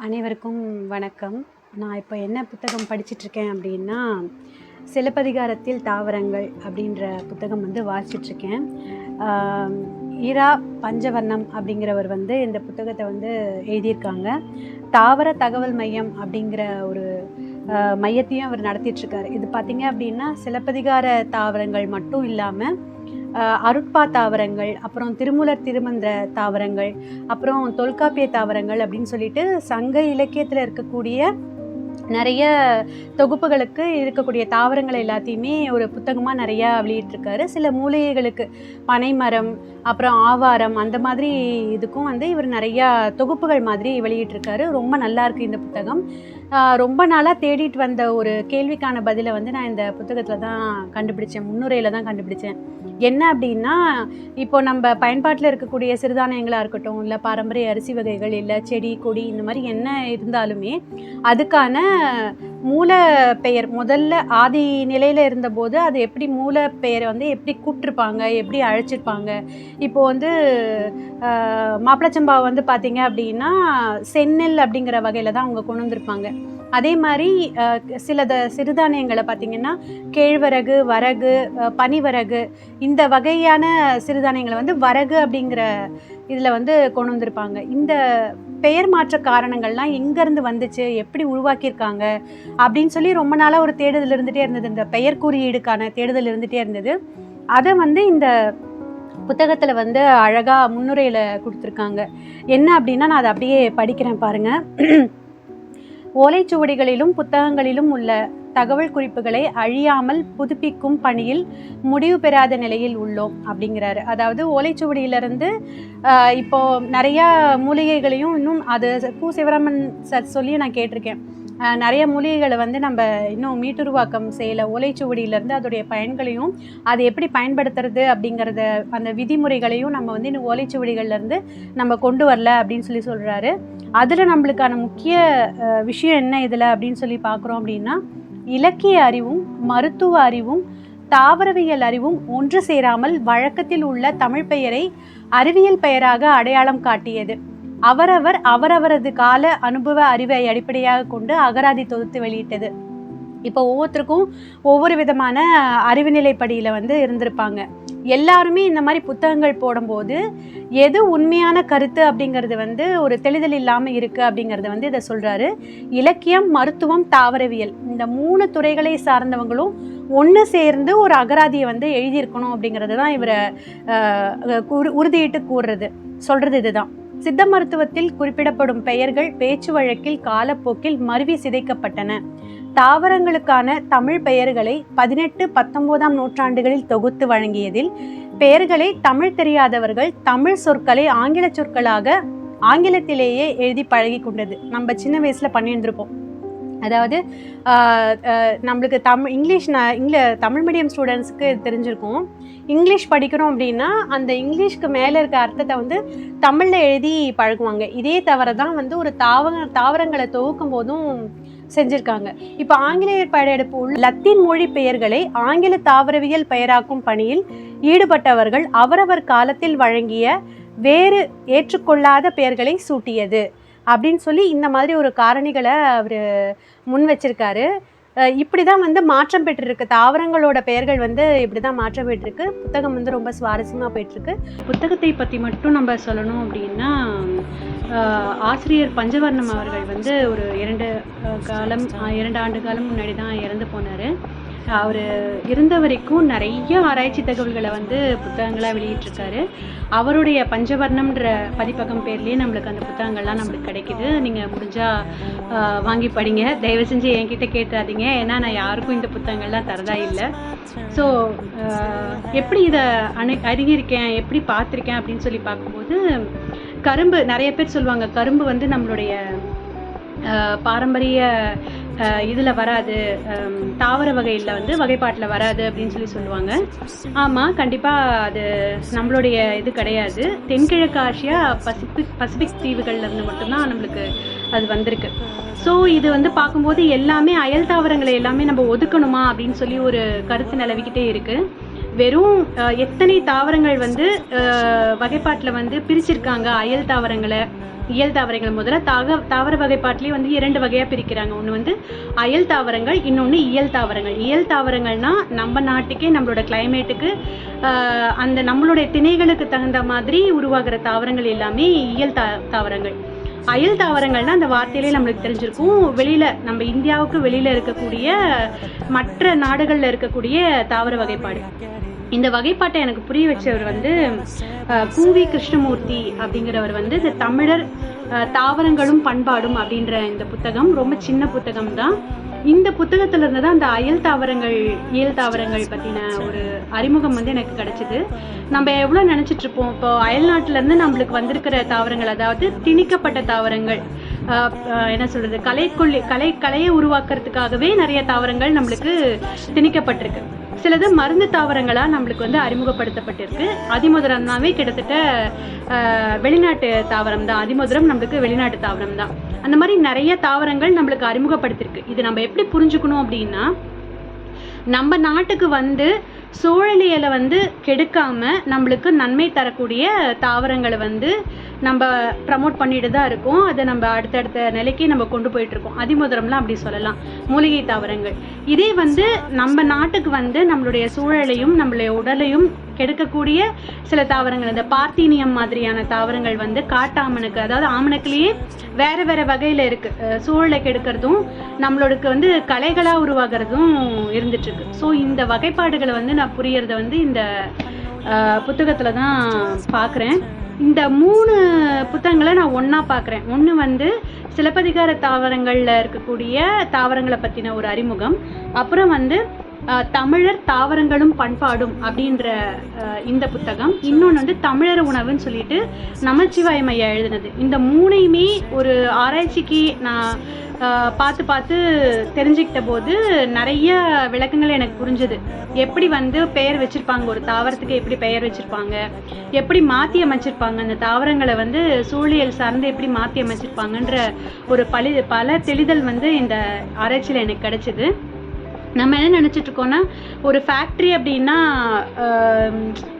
அனைவருக்கும் வணக்கம். நான் இப்போ என்ன புத்தகம் படிச்சிட்ருக்கேன் அப்படின்னா, சிலப்பதிகாரத்தில் தாவரங்கள் அப்படின்ற புத்தகம் வாசிச்சிட்ருக்கேன். இரா பஞ்சவர்ணம் அப்படிங்கிறவர் இந்த புத்தகத்தை எழுதியிருக்காங்க. தாவர தகவல் மையம் அப்படிங்கிற ஒரு மையத்தையும் அவர் நடத்திட்டுருக்காரு. இது பார்த்திங்க அப்படின்னா சிலப்பதிகார தாவரங்கள் மட்டும் இல்லாமல் அருட்பா தாவரங்கள், அப்புறம் திருமூலர் திருமந்திர தாவரங்கள், அப்புறம் தொல்காப்பிய தாவரங்கள் அப்படின்னு சொல்லிட்டு சங்க இலக்கியத்தில் இருக்கக்கூடிய நிறைய தொகுப்புகளுக்கு இருக்கக்கூடிய தாவரங்கள் எல்லாத்தையுமே ஒரு புத்தகமாக நிறையா வெளியிட்டிருக்காரு. சில மூலிகைகளுக்கு பனைமரம், அப்புறம் ஆவாரம், அந்த மாதிரி இதுக்கும் இவர் நிறையா தொகுப்புகள் மாதிரி வெளியிட்டிருக்காரு. ரொம்ப நல்லா இருக்குது இந்த புத்தகம். ரொம்ப நாளாக தேடிட்டு வந்த ஒரு கேள்விக்கான பதிலை நான் இந்த புத்தகத்தில் தான் கண்டுபிடிச்சேன், முன்னுரையில் தான் கண்டுபிடிச்சேன். என்ன அப்படின்னா, இப்போ நம்ம பயன்பாட்டில் இருக்கக்கூடிய சிறுதானியங்களாக இருக்கட்டும், இல்லை பாரம்பரிய அரிசி வகைகள், இல்லை செடி கொடி, இந்த மாதிரி என்ன இருந்தாலுமே அதுக்கான மூல பெயர் முதல்ல ஆதி நிலையில் இருந்தபோது அது எப்படி மூல பெயரை எப்படி கூப்பிட்ருப்பாங்க, எப்படி அழைச்சிருப்பாங்க. இப்போது மாப்பிளச்சம்பா பார்த்திங்க அப்படின்னா செந்நெல் அப்படிங்கிற வகையில் தான் அவங்க கொண்டு வந்திருப்பாங்க. அதே மாதிரி சிறுதானியங்களை பார்த்திங்கன்னா கேழ்வரகு, வரகு, பனிவரகு, இந்த வகையான சிறுதானியங்களை வரகு அப்படிங்கிற இதில் கொண்டு வந்திருப்பாங்க. இந்த பெயர் மாற்ற காரணங்கள்லாம் எங்கேருந்து வந்துச்சு, எப்படி உருவாக்கியிருக்காங்க அப்படின்னு சொல்லி ரொம்ப நாளாக ஒரு தேடுதல் இருந்துகிட்டே இருந்தது. இந்த பெயர் குறியீடுக்கான தேடுதல் இருந்துகிட்டே இருந்தது. அதை இந்த புத்தகத்தில் அழகாக முன்னுரையில் கொடுத்துருக்காங்க. என்ன அப்படின்னா, நான் அதை அப்படியே படிக்கிறேன் பாருங்கள். ஓலைச்சுவடிகளிலும் புத்தகங்களிலும் உள்ள தகவல் குறிப்புகளை அழியாமல் புதுப்பிக்கும் பணியில் முடிவு பெறாத நிலையில் உள்ளோம் அப்படிங்கிறாரு. அதாவது ஓலைச்சுவடியிலிருந்து இப்போது நிறையா மூலிகைகளையும் இன்னும் அது சிவராமன் சார் சொல்லி நான் கேட்டிருக்கேன். நிறைய மூலிகைகளை நம்ம இன்னும் மீட்டுருவாக்கம் செய்யலை. ஓலைச்சுவடியிலேருந்து அதோடைய பயன்களையும் அது எப்படி பயன்படுத்துறது அப்படிங்கிறத அந்த விதிமுறைகளையும் நம்ம இன்னும் ஓலைச்சுவடிகள்லேருந்து நம்ம கொண்டு வரல அப்படின்னு சொல்லி சொல்கிறாரு. அதில் நம்மளுக்கான முக்கிய விஷயம் என்ன இதில் அப்படின்னு சொல்லி பார்க்குறோம் அப்படின்னா, இலக்கிய அறிவும் மருத்துவ அறிவும் தாவரவியல் அறிவும் ஒன்று சேராமல் வழக்கத்தில் உள்ள தமிழ் பெயரை அறிவியல் பெயராக அடையாளம் காட்டியது. அவரவரது கால அனுபவ அறிவை அடிப்படையாக கொண்டு அகராதி தொகுத்து வெளியிட்டது. இப்போ ஒவ்வொருத்தருக்கும் ஒவ்வொரு விதமான அறிவு நிலைப்படியில் இருந்திருப்பாங்க. எல்லாருமே இந்த மாதிரி புத்தகங்கள் போடும்போது எது உண்மையான கருத்து அப்படிங்கிறது ஒரு தெளிதல் இல்லாமல் இருக்குது அப்படிங்கிறத இதை சொல்கிறாரு. இலக்கியம், மருத்துவம், தாவரவியல், இந்த 3 துறைகளை சார்ந்தவங்களும் ஒன்று சேர்ந்து ஒரு அகராதியை எழுதியிருக்கணும் அப்படிங்கிறது தான் இவரை உறுதியிட்டு சொல்கிறது இதுதான். சித்த மருத்துவத்தில் குறிப்பிடப்படும் பெயர்கள் பேச்சு வழக்கில் காலப்போக்கில் மருவி சிதைக்கப்பட்டன. தாவரங்களுக்கான தமிழ் பெயர்களை 18, 19ஆம் நூற்றாண்டுகளில் தொகுத்து வழங்கியதில் பெயர்களை தமிழ் தெரியாதவர்கள் தமிழ் சொற்களை ஆங்கில சொற்களாக ஆங்கிலத்திலேயே எழுதி பழகி கொண்டது நம்ம சின்ன வயசில் பண்ணியிருந்திருப்போம். அதாவது நம்மளுக்கு தமிழ் மீடியம் ஸ்டூடெண்ட்ஸுக்கு தெரிஞ்சிருக்கும். இங்கிலீஷ் படிக்கிறோம் அப்படின்னா அந்த இங்கிலீஷ்க்கு மேலே இருக்க அர்த்தத்தை தமிழில் எழுதி பழகுவாங்க. இதே தவிர தான் ஒரு தாவரங்களை தொகுக்கும் போதும் செஞ்சுருக்காங்க. இப்போ ஆங்கிலேயர் படையெடுப்பு உள்ள லத்தீன் மொழி பெயர்களை ஆங்கில தாவரவியல் பெயராக்கும் பணியில் ஈடுபட்டவர்கள் அவரவர் காலத்தில் வழங்கிய வேறு ஏற்றுக்கொள்ளாத பெயர்களை சூட்டியது அப்படின்னு சொல்லி இந்த மாதிரி ஒரு காரணிகளை அவர் முன் வச்சிருக்காரு. இப்படி தான் மாற்றம் பெற்றிருக்கு. தாவரங்களோட பெயர்கள் இப்படி தான் மாற்றம் பெற்றிருக்கு. புத்தகம் ரொம்ப சுவாரஸ்யமாக போயிட்டுருக்கு. புத்தகத்தை பற்றி மட்டும் நம்ம சொல்லணும் அப்படின்னா, ஆசிரியர் பஞ்சவர்ணம் அவர்கள் ஒரு 2 ஆண்டு காலம் முன்னாடி தான் இறந்து போனார். அவர் இருந்த வரைக்கும் நிறைய ஆராய்ச்சி தகவல்களை புத்தகங்களாக வெளியிட்டிருக்காரு. அவருடைய பஞ்சவர்ணம்ன்ற பதிப்பகம் பேர்லேயே நம்மளுக்கு அந்த புத்தகங்கள்லாம் நம்மளுக்கு கிடைக்கிது. நீங்கள் முடிஞ்சால் வாங்கி படிங்க. தயவு செஞ்சு என்கிட்ட கேட்டுறாதீங்க, ஏன்னா நான் யாருக்கும் இந்த புத்தகங்கள்லாம் தரதா இல்லை. ஸோ எப்படி இதை அறிஞ்சிருக்கேன், எப்படி பார்த்துருக்கேன் அப்படின்னு சொல்லி பார்க்கும்போது, கரும்பு நிறைய பேர் சொல்லுவாங்க, கரும்பு நம்மளுடைய பாரம்பரிய இதில் வராது, தாவர வகையில் வகைப்பாட்டில் வராது அப்படின்னு சொல்லுவாங்க. ஆமாம், கண்டிப்பாக அது நம்மளுடைய இது கிடையாது. தென்கிழக்கு ஆசியா பசிபிக் தீவுகள்லேருந்து மட்டும்தான் நம்மளுக்கு அது வந்திருக்கு. ஸோ இது பார்க்கும்போது எல்லாமே அயல் தாவரங்களை எல்லாமே நம்ம ஒதுக்கணுமா அப்படின்னு சொல்லி ஒரு கருத்து நிலவிக்கிட்டே இருக்குது. வெறும் எத்தனை தாவரங்கள் வகைப்பாட்டில் பிரிச்சிருக்காங்க அயல் தாவரங்களை, இயல் தாவரங்கள். முதல்ல தாவர வகைப்பாட்டிலேயே வந்து 2 வகையாக பிரிக்கிறாங்க. ஒன்று வந்து அயல் தாவரங்கள், இன்னொன்று இயல் தாவரங்கள். இயல் தாவரங்கள்னா நம்ம நாட்டுக்கே நம்மளோட கிளைமேட்டுக்கு அந்த நம்மளுடைய திணைகளுக்கு தகுந்த மாதிரி உருவாகிற தாவரங்கள் எல்லாமே இயல் தாவரங்கள். அயல் தாவரங்கள்னா அந்த வார்த்தையிலே நம்மளுக்கு தெரிஞ்சிருக்கும், வெளியில நம்ம இந்தியாவுக்கு வெளியில இருக்கக்கூடிய மற்ற நாடுகளில் இருக்கக்கூடிய தாவர வகைப்பாடு. இந்த வகைப்பாட்டை எனக்கு புரிய வச்சவர் வந்து கூவி கிருஷ்ணமூர்த்தி அப்படிங்கிறவர் வந்து இந்த தமிழர் தாவரங்களும் பண்பாடும் அப்படின்ற இந்த புத்தகம் ரொம்ப சின்ன புத்தகம் தான். இந்த புத்தகத்துல இருந்து தான் அந்த இயல் தாவரங்கள் பத்தின ஒரு அறிமுகம் வந்து எனக்கு கிடைச்சது. நம்ம எவ்வளவு நினைச்சிட்டு இருப்போம், இப்போ அயல்நாட்டுல இருந்து நம்மளுக்கு வந்திருக்கிற தாவரங்கள், அதாவது திணிக்கப்பட்ட தாவரங்கள், என்ன சொல்றது, கலையை உருவாக்குறதுக்காகவே நிறைய தாவரங்கள் நம்மளுக்கு திணிக்கப்பட்டிருக்கு. சிலது மருந்து தாவரங்களா நம்மளுக்கு வந்து அறிமுகப்படுத்தப்பட்டிருக்கு. அதிமதுரம்னாவே கிட்டத்தட்ட வெளிநாட்டு தாவரம் தான். அதிமதுரம் நம்மளுக்கு வெளிநாட்டு தாவரம் தான். அந்த மாதிரி நிறைய தாவரங்கள் நம்மளுக்கு அறிமுகப்படுத்திருக்கு. இது நம்ம எப்படி புரிஞ்சுக்கணும் அப்படின்னா, நம்ம நாட்டுக்கு வந்து சூழலியலை வந்து கெடுக்காம நம்மளுக்கு நன்மை தரக்கூடிய தாவரங்களை வந்து நம்ம ப்ரமோட் பண்ணிட்டு தான் இருக்கோம். அதை நம்ம அடுத்தடுத்த நிலைக்கு நம்ம கொண்டு போயிட்டு இருக்கோம். அதிமதுரம்லாம் அப்படி சொல்லலாம், மூலிகை தாவரங்கள். இதே வந்து நம்ம நாட்டுக்கு வந்து நம்மளுடைய சூழலையும் நம்மளுடைய உடலையும் கெடுக்கக்கூடிய சில தாவரங்கள், இந்த பார்த்தீனியம் மாதிரியான தாவரங்கள் வந்து காட்டாமனுக்கு, அதாவது ஆமணக்குலேயே வேற வேற வகையில இருக்கு. சூழலை கெடுக்கிறதும் நம்மளுக்கு வந்து கலைகளா உருவாகிறதும் இருந்துட்டு இருக்கு. ஸோ இந்த வகைப்பாடுகளை வந்து நான் புரியறத வந்து இந்த புத்தகத்துல தான் பார்க்குறேன். இந்த 3 புத்தகங்களை நான் ஒன்றா பார்க்குறேன். ஒன்று வந்து சிலப்பதிகார தாவரங்களில் இருக்கக்கூடிய தாவரங்களை பற்றின ஒரு அறிமுகம், அப்புறம் வந்து தமிழர் தாவரங்களும் பண்பாடும் அப்படின்ற இந்த புத்தகம், இன்னொன்று வந்து தமிழர் உணவுன்னு சொல்லிட்டு நமச்சிவாயம் ஐயா எழுதினது. இந்த 3ஐயுமே ஒரு ஆராய்ச்சிக்கு நான் பார்த்து தெரிஞ்சுக்கிட்ட போது நிறைய விளக்கங்கள் எனக்கு புரிஞ்சுது. எப்படி வந்து பெயர் வச்சிருப்பாங்க, ஒரு தாவரத்துக்கு எப்படி பெயர் வச்சிருப்பாங்க, எப்படி மாற்றி அமைச்சிருப்பாங்க, அந்த தாவரங்களை வந்து சூழியல் சார்ந்து எப்படி மாற்றி அமைச்சிருப்பாங்கன்ற ஒரு பல தெளிதல் வந்து இந்த ஆராய்ச்சியில் எனக்கு கிடைச்சிது. நம்ம என்ன நினச்சிட்டு இருக்கோம்னா, ஒரு ஃபேக்ட்ரி அப்படின்னா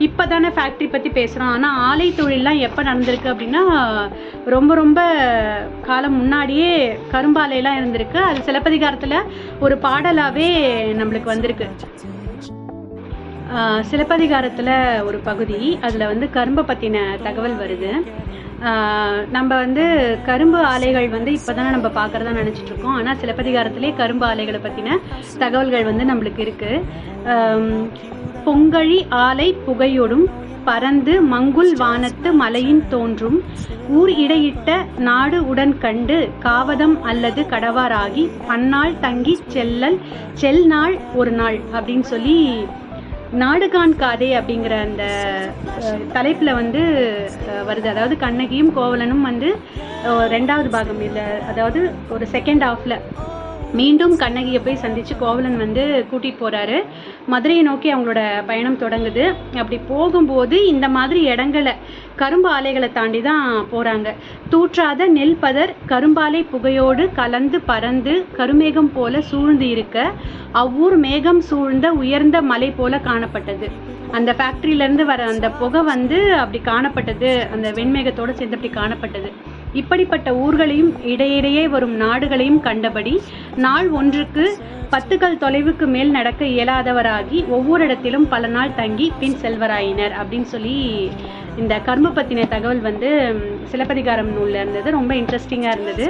இப்போ தானே ஃபேக்ட்ரி பற்றி பேசுகிறோம். ஆனால் ஆலை தொழிலெலாம் எப்போ நடந்திருக்கு அப்படின்னா ரொம்ப ரொம்ப காலம் முன்னாடியே கரும்பாலையெல்லாம் இருந்திருக்கு. அது சிலப்பதிகாரத்தில் ஒரு பாடலாகவே நம்மளுக்கு வந்திருக்கு. சிலப்பதிகாரத்தில் ஒரு பகுதி, அதில் வந்து கரும்பை பற்றின தகவல் வருது. நம்ம வந்து கரும்பு ஆலைகள் வந்து இப்போ தானே நம்ம பார்க்குறதா நினச்சிட்ருக்கோம். ஆனால் சிலப்பதிகாரத்திலே கரும்பு ஆலைகளை பற்றின தகவல்கள் வந்து நம்மளுக்கு இருக்குது. பொங்கழி ஆலை புகையோடும் பறந்து மங்குல் வானத்து மலையின் தோன்றும் ஊர் இடையிட்ட நாடு உடன் கண்டு காவதம் அல்லது கடவாராகி பன்னாள் தங்கி செல் நாள் ஒரு நாள் அப்படின்னு சொல்லி நாடுகான் காதே அப்படிங்கிற அந்த தலைப்பில் வந்து வருது. அதாவது கண்ணகியும் கோவலனும் வந்து 2வது பாகம் இல்லை, அதாவது ஒரு செகண்ட் ஹாஃபில் மீண்டும் கண்ணகியை போய் சந்தித்து கோவலன் வந்து கூட்டிகிட்டு போகிறாரு. மதுரையை நோக்கி அவங்களோட பயணம் தொடங்குது. அப்படி போகும்போது இந்த மாதிரி இடங்களை, கரும்பு ஆலைகளை தாண்டி தான் போகிறாங்க. தூற்றாத நெல் பதர் கரும்பாலை புகையோடு கலந்து பறந்து கருமேகம் போல சூழ்ந்து இருக்க அவ்வூர் மேகம் சூழ்ந்த உயர்ந்த மலை போல காணப்பட்டது. அந்த ஃபேக்ட்ரியிலேருந்து வர அந்த புகை வந்து அப்படி காணப்பட்டது, அந்த வெண்மேகத்தோடு சேர்ந்து அப்படி காணப்பட்டது. இப்படிப்பட்ட ஊர்களையும் இடையிடையே வரும் நாடுகளையும் கண்டபடி நாள் ஒன்றுக்கு 10 கல் தொலைவுக்கு மேல் நடக்க இயலாதவராகி ஒவ்வொரு இடத்திலும் பல நாள் தங்கி பின் செல்வராயினர் அப்படின்னு சொல்லி இந்த கர்ம பத்தின தகவல் வந்து சிலப்பதிகாரம் நூலில் இருந்தது. ரொம்ப இன்ட்ரெஸ்டிங்காக இருந்தது.